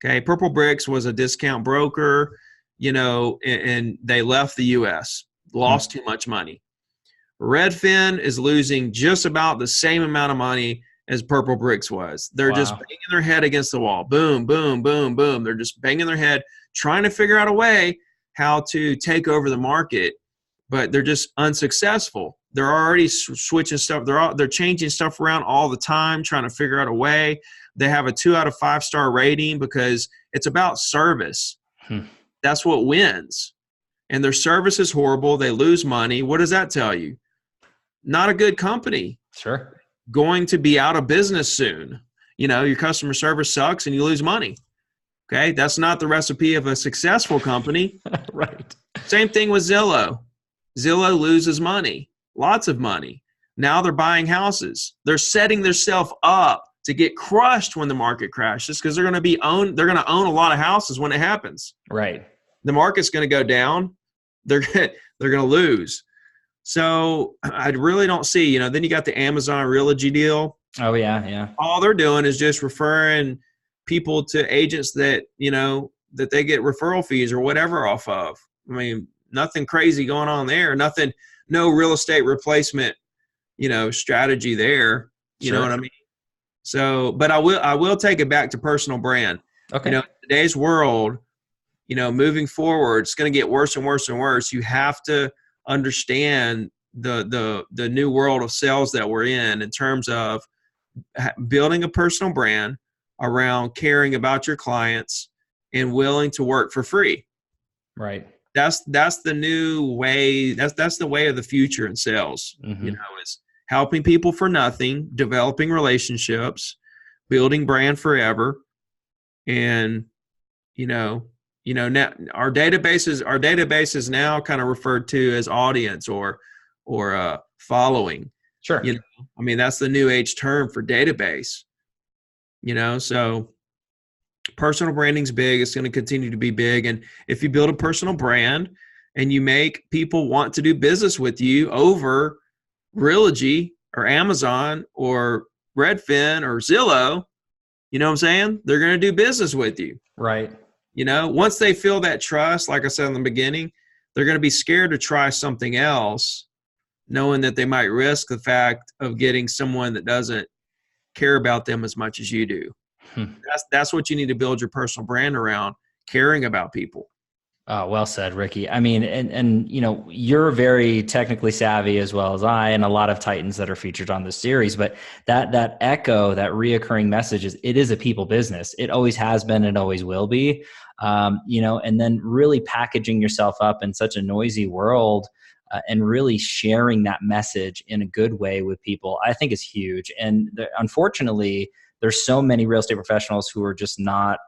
Okay. Purple Bricks was a discount broker, and they left the U.S., lost too much money. Redfin is losing just about the same amount of money as Purple Bricks was. They're just banging their head against the wall. Boom, boom, boom, boom. They're just banging their head, trying to figure out a way how to take over the market, but they're just unsuccessful. They're already switching stuff. They're changing stuff around all the time, trying to figure out a way. They have a 2 out of 5 star rating because it's about service. That's what wins. And their service is horrible. They lose money. What does that tell you? Not a good company. Sure. Going to be out of business soon. Your customer service sucks and you lose money. Okay. That's not the recipe of a successful company. Right. Same thing with Zillow. Zillow loses money, lots of money. Now they're buying houses. They're setting themselves up to get crushed when the market crashes, because they're going to own a lot of houses when it happens. Right. The market's going to go down. They're going to lose. So I really don't see, then you got the Amazon Realogy deal. Oh yeah. Yeah. All they're doing is just referring people to agents that, that they get referral fees or whatever off of. I mean, nothing crazy going on there. No real estate replacement, strategy there. You know what I mean? So, but I will take it back to personal brand. Okay. In today's world, moving forward, it's going to get worse and worse and worse. You have to understand the new world of sales that we're in terms of building a personal brand around caring about your clients and willing to work for free. Right. That's the new way. That's the way of the future in sales. Is helping people for nothing, developing relationships, building brand forever. And, now our database is now kind of referred to as audience or following. Sure. That's the new age term for database, so personal branding's big. It's going to continue to be big. And if you build a personal brand and you make people want to do business with you over Realogy or Amazon or Redfin or Zillow, you know what I'm saying? They're going to do business with you. Right. Once they feel that trust, like I said in the beginning, they're going to be scared to try something else, knowing that they might risk the fact of getting someone that doesn't care about them as much as you do. That's what you need to build your personal brand around, caring about people. Well said, Ricky. And you're very technically savvy as well as I, and a lot of Titans that are featured on this series, but that echo, that reoccurring message it is a people business. It always has been, it always will be, and then really packaging yourself up in such a noisy world and really sharing that message in a good way with people, I think is huge. And unfortunately, there's so many real estate professionals who are just not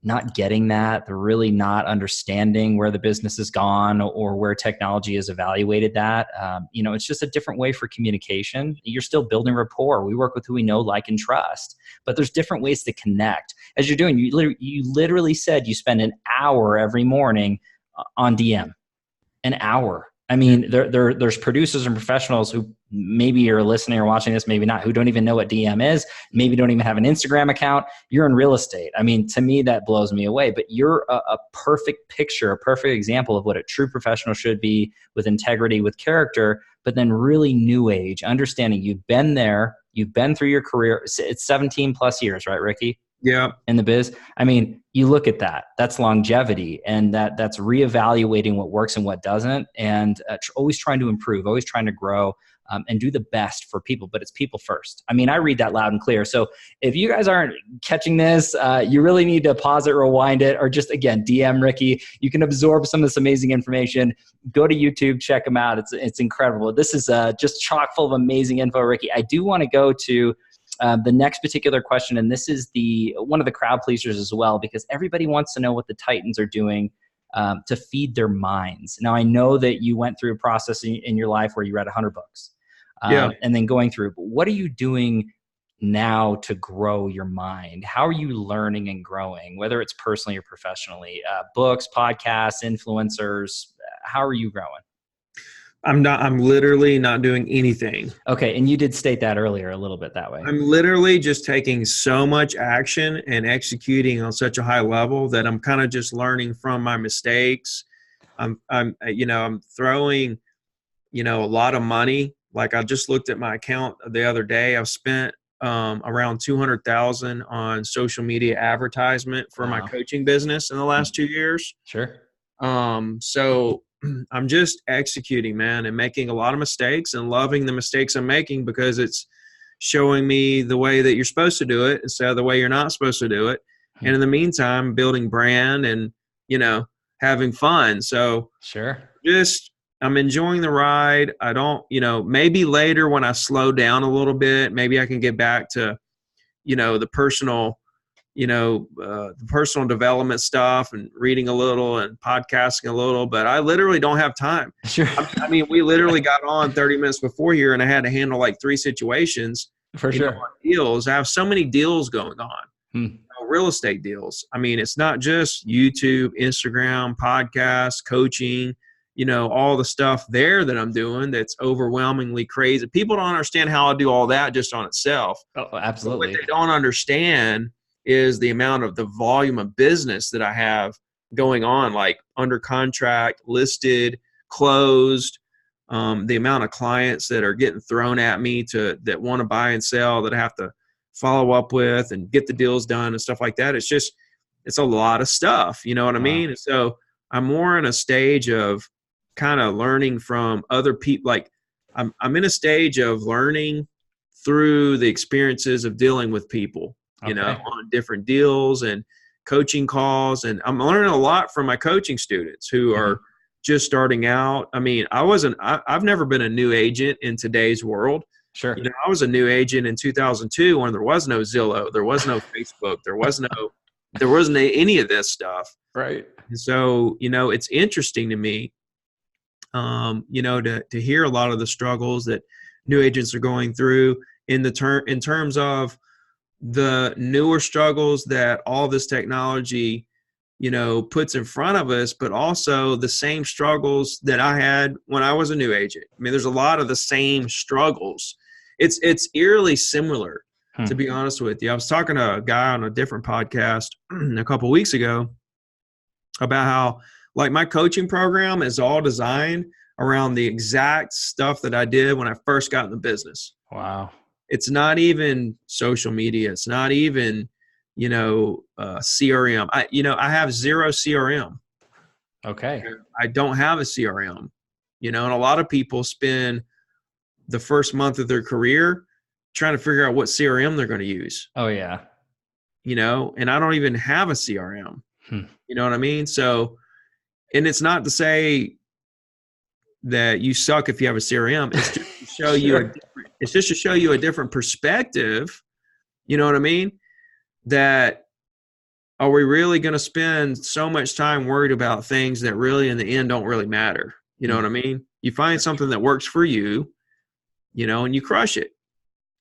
not getting that. They're really not understanding where the business has gone or where technology has evaluated that. It's just a different way for communication. You're still building rapport. We work with who we know, like, and trust, but there's different ways to connect. As you're doing, you literally said you spend an hour every morning on DM, an hour. I mean, there's producers and professionals who maybe are listening or watching this, maybe not, who don't even know what DM is, maybe don't even have an Instagram account. You're in real estate. I mean, to me, that blows me away. But you're a perfect picture, a perfect example of what a true professional should be, with integrity, with character, but then really new age, understanding you've been there, you've been through your career. It's 17 plus years, right, Ricky? Yeah. In the biz. I mean, you look at that, that's longevity, and that's reevaluating what works and what doesn't, and always trying to improve, always trying to grow, and do the best for people, but it's people first. I mean, I read that loud and clear. So if you guys aren't catching this, you really need to pause it, rewind it, or just, again, DM Ricky. You can absorb some of this amazing information. Go to YouTube, check him out. It's incredible. This is just chock full of amazing info, Ricky. I do want to go to the next particular question, and this is one of the crowd pleasers as well, because everybody wants to know what the Titans are doing to feed their minds. Now, I know that you went through a process in your life where you read 100 books, and then going through. But what are you doing now to grow your mind? How are you learning and growing, whether it's personally or professionally? Books, podcasts, influencers. How are you growing? I'm literally not doing anything. Okay. And you did state that earlier a little bit that way. I'm literally just taking so much action and executing on such a high level that I'm kind of just learning from my mistakes. I'm throwing, a lot of money. Like, I just looked at my account the other day. I've spent around $200,000 on social media advertisement for my coaching business in the last 2 years. Sure. So I'm just executing, man, and making a lot of mistakes and loving the mistakes I'm making, because it's showing me the way that you're supposed to do it instead of the way you're not supposed to do it. And in the meantime, building brand and, having fun. So sure. I'm enjoying the ride. I don't, maybe later when I slow down a little bit, maybe I can get back to, the personal development stuff and reading a little and podcasting a little, but I literally don't have time. Sure. I mean, we literally got on 30 minutes before here and I had to handle like 3 situations. For sure. Deals. I have so many deals going on, real estate deals. I mean, it's not just YouTube, Instagram, podcasts, coaching, all the stuff there that I'm doing that's overwhelmingly crazy. People don't understand how I do all that just on itself. Oh, absolutely. But what they don't understand is the amount of the volume of business that I have going on, like under contract, listed, closed, the amount of clients that are getting thrown at me that want to buy and sell, that I have to follow up with and get the deals done and stuff like that. It's a lot of stuff, you know what I mean? And so I'm more in a stage of kind of learning from other people. Like, I'm in a stage of learning through the experiences of dealing with people, on different deals and coaching calls. And I'm learning a lot from my coaching students who are just starting out. I mean, I've never been a new agent in today's world. Sure. I was a new agent in 2002 when there was no Zillow, there was no Facebook, there wasn't any of this stuff. Right. And so, it's interesting to me, to hear a lot of the struggles that new agents are going through in terms of the newer struggles that all this technology, puts in front of us, but also the same struggles that I had when I was a new agent. I mean, there's a lot of the same struggles. It's eerily similar, to be honest with you. I was talking to a guy on a different podcast a couple of weeks ago about how, like, my coaching program is all designed around the exact stuff that I did when I first got in the business. Wow. It's not even social media. It's not even, CRM. I have 0 CRM. Okay. I don't have a CRM, and a lot of people spend the first month of their career trying to figure out what CRM they're going to use. Oh yeah. And I don't even have a CRM. You know what I mean? So, and it's not to say that you suck if you have a CRM. It's just to show you a different perspective. You know what I mean? That are we really going to spend so much time worried about things that really in the end don't really matter? You know what I mean? You find something that works for you, and you crush it.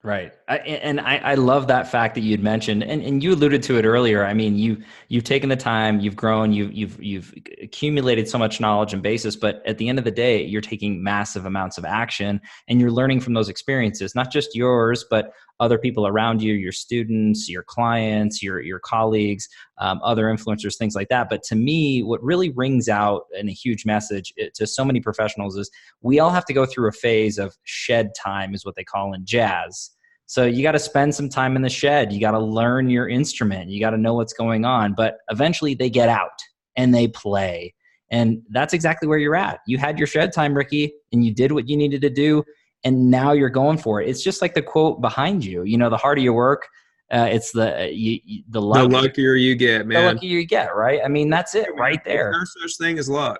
Right. I love that fact that you'd mentioned, and you alluded to it earlier. I mean, you've taken the time, you've grown, you've accumulated so much knowledge and basis, but at the end of the day, you're taking massive amounts of action and you're learning from those experiences, not just yours, but other people around you, your students, your clients, your colleagues, other influencers, things like that. But to me, what really rings out in a huge message to so many professionals is we all have to go through a phase of shed time, is what they call in jazz. So you got to spend some time in the shed. You got to learn your instrument. You got to know what's going on. But eventually they get out and they play. And that's exactly where you're at. You had your shed time, Ricky, and you did what you needed to do. And now you're going for it. It's just like the quote behind you. The harder you work, it's the luckier you get, man. The luckier you get, right? I mean, that's it right there. There's no such thing as luck.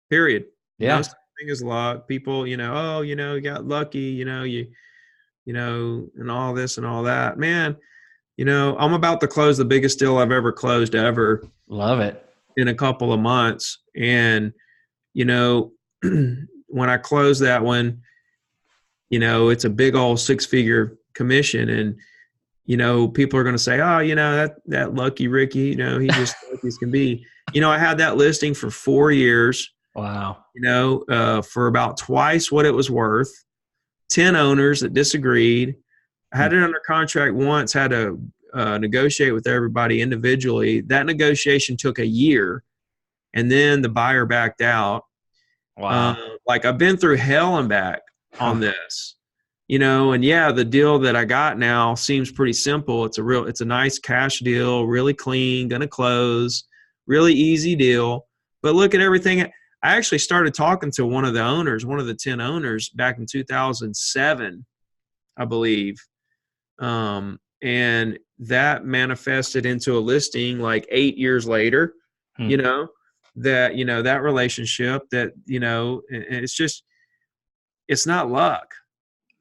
Period. Yeah. No such thing as luck. People, you got lucky, and all this and all that. Man, I'm about to close the biggest deal I've ever closed ever. Love it. In a couple of months. And, when I close that one, it's a big old 6-figure commission. And, people are going to say, oh, that lucky Ricky, he just lucky as can be. I had that listing for 4 years. Wow. For about twice what it was worth, 10 owners that disagreed. I had it under contract once, had to negotiate with everybody individually. That negotiation took a year, and then the buyer backed out. Wow. I've been through hell and back on this, and yeah, the deal that I got now seems pretty simple. It's a nice cash deal, really clean, going to close, really easy deal. But look at everything. I actually started talking to one of the 10 owners back in 2007, I believe. And that manifested into a listing like 8 years later, that relationship that, it's not luck,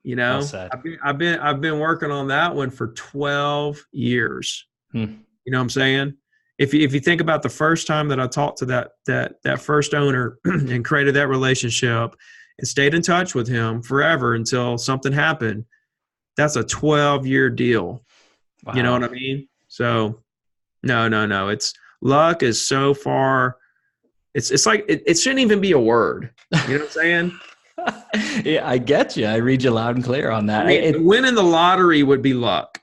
Well said. I've been working on that one for 12 years. You know what I'm saying? If you think about the first time that I talked to that first owner and created that relationship and stayed in touch with him forever until something happened, that's a 12-year deal. Wow. You know what I mean? So no. It's luck is so far. It's like, it shouldn't even be a word. You know what I'm saying? Yeah, I get you. I read you loud and clear on that. Winning the lottery would be luck.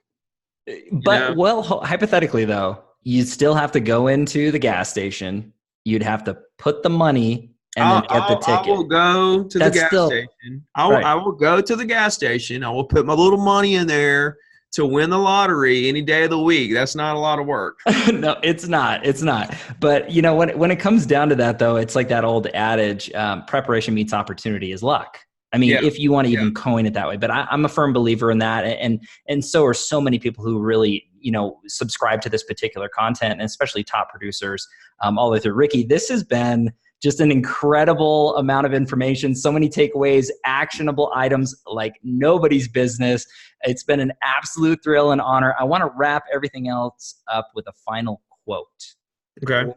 But well, hypothetically though, you'd still have to go into the gas station. You'd have to put the money and then get the ticket. I will go to the gas station. I will go to the gas station. I will put my little money in there to win the lottery any day of the week. That's not a lot of work. No, it's not. It's not. But when it comes down to that though, it's like that old adage, preparation meets opportunity is luck. I mean, if you want to even coin it that way, but I'm a firm believer in that. And so are so many people who really, subscribe to this particular content, and especially top producers all the way through. Ricky, this has been just an incredible amount of information, so many takeaways, actionable items like nobody's business. It's been an absolute thrill and honor. I want to wrap everything else up with a final quote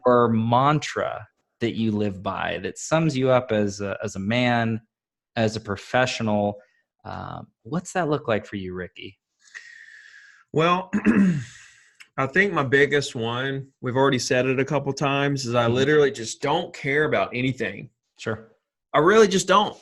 or mantra that you live by that sums you up as a man, as a professional. What's that look like for you, Ricky? Well, I think my biggest one, we've already said it a couple times, is I literally just don't care about anything. Sure. I really just don't.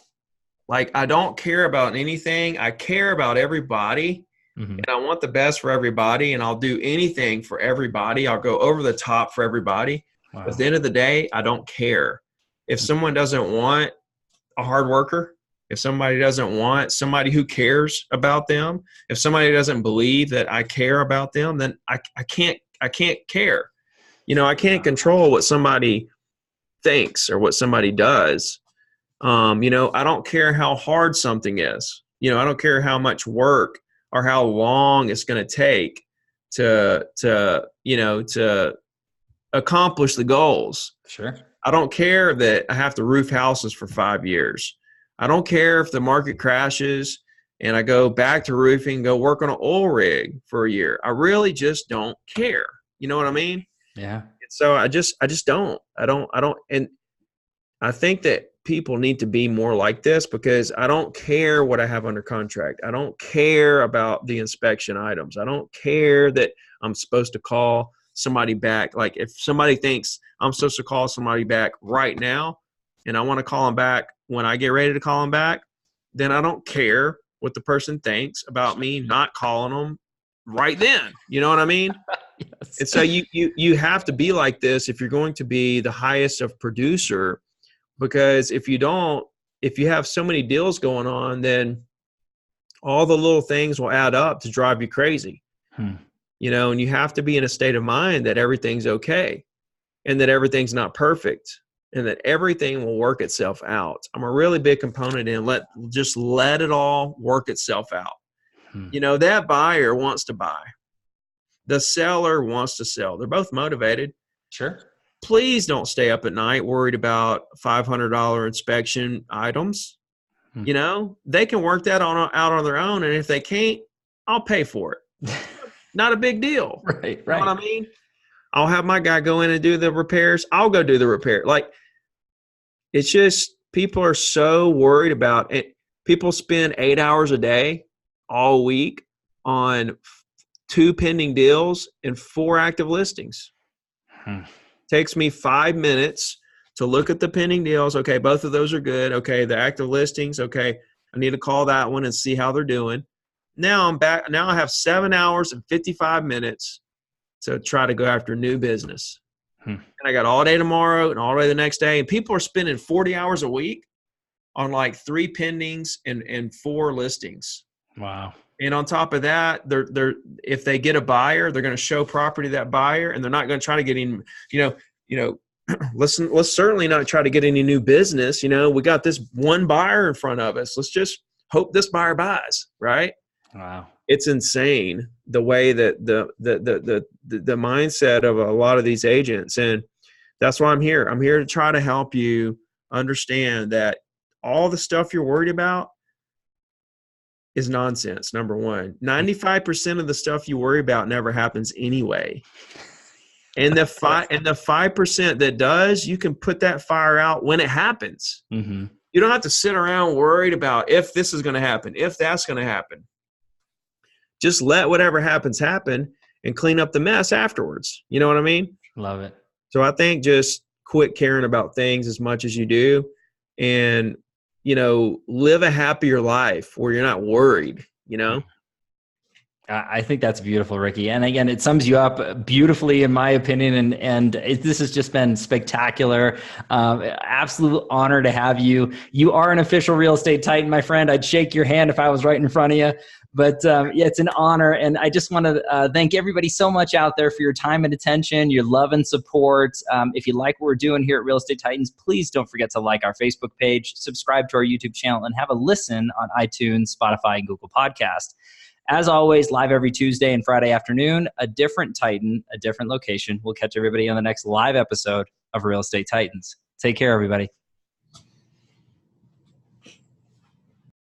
I don't care about anything. I care about everybody, and I want the best for everybody, and I'll do anything for everybody. I'll go over the top for everybody. Wow. At the end of the day, I don't care. If someone doesn't want a hard worker, if somebody doesn't want somebody who cares about them, if somebody doesn't believe that I care about them, then I can't care. I can't control what somebody thinks or what somebody does. I don't care how hard something is. I don't care how much work or how long it's going to take to accomplish the goals. Sure. I don't care that I have to roof houses for 5 years. I don't care if the market crashes and I go back to roofing, go work on an oil rig for a year. I really just don't care. You know what I mean? Yeah. And so I just don't. And I think that people need to be more like this, because I don't care what I have under contract. I don't care about the inspection items. I don't care that I'm supposed to call somebody back. Like, if somebody thinks I'm supposed to call somebody back right now and I want to call them back when I get ready to call them back, then I don't care what the person thinks about me not calling them right then. You know what I mean? Yes. And so you have to be like this if you're going to be the highest of producer, because if you have so many deals going on, then all the little things will add up to drive you crazy. You know, and you have to be in a state of mind that everything's okay and that everything's not perfect and that everything will work itself out. I'm a really big component in let it all work itself out. You know, that buyer wants to buy. The seller wants to sell. They're both motivated. Sure. Please don't stay up at night worried about $500 inspection items. You know, they can work that out on their own. And if they can't, I'll pay for it. Not a big deal. Right. You know what I mean? I'll have my guy go in and do the repairs. I'll go do the repair. Like, it's just, people are so worried about it. People spend 8 hours a day all week on 2 pending deals and 4 active listings. Takes me 5 minutes to look at the pending deals. Okay, both of those are good. Okay, the active listings. Okay, I need to call that one and see how they're doing. Now I'm back. Now I have 7 hours and 55 minutes to try to go after new business. And I got all day tomorrow and all day the next day. And people are spending 40 hours a week on like 3 pendings and 4 listings. Wow. And on top of that, they're if they get a buyer, they're going to show property to that buyer, and they're not going to try to get in, let's certainly not try to get any new business. You know, we got this one buyer in front of us. Let's just hope this buyer buys, right? Wow. It's insane the way that the mindset of a lot of these agents. And that's why I'm here. I'm here to try to help you understand that all the stuff you're worried about is nonsense. Number one, 95% of the stuff you worry about never happens anyway. And the 5% that does, you can put that fire out when it happens. You don't have to sit around worried about if this is going to happen, if that's going to happen. Just let whatever happens happen and clean up the mess afterwards. You know what I mean? Love it. So I think just quit caring about things as much as you do, and, you know, live a happier life where you're not worried, you know? I think that's beautiful, Ricky. And again, it sums you up beautifully, in my opinion. And this has just been spectacular. Absolute honor to have you. You are an official real estate titan, my friend. I'd shake your hand if I was right in front of you. But yeah, it's an honor. And I just want to thank everybody so much out there for your time and attention, your love and support. If you like what we're doing here at Real Estate Titans, please don't forget to like our Facebook page, subscribe to our YouTube channel, and have a listen on iTunes, Spotify, and Google Podcast. As always, live every Tuesday and Friday afternoon, a different Titan, a different location. We'll catch everybody on the next live episode of Real Estate Titans. Take care, everybody.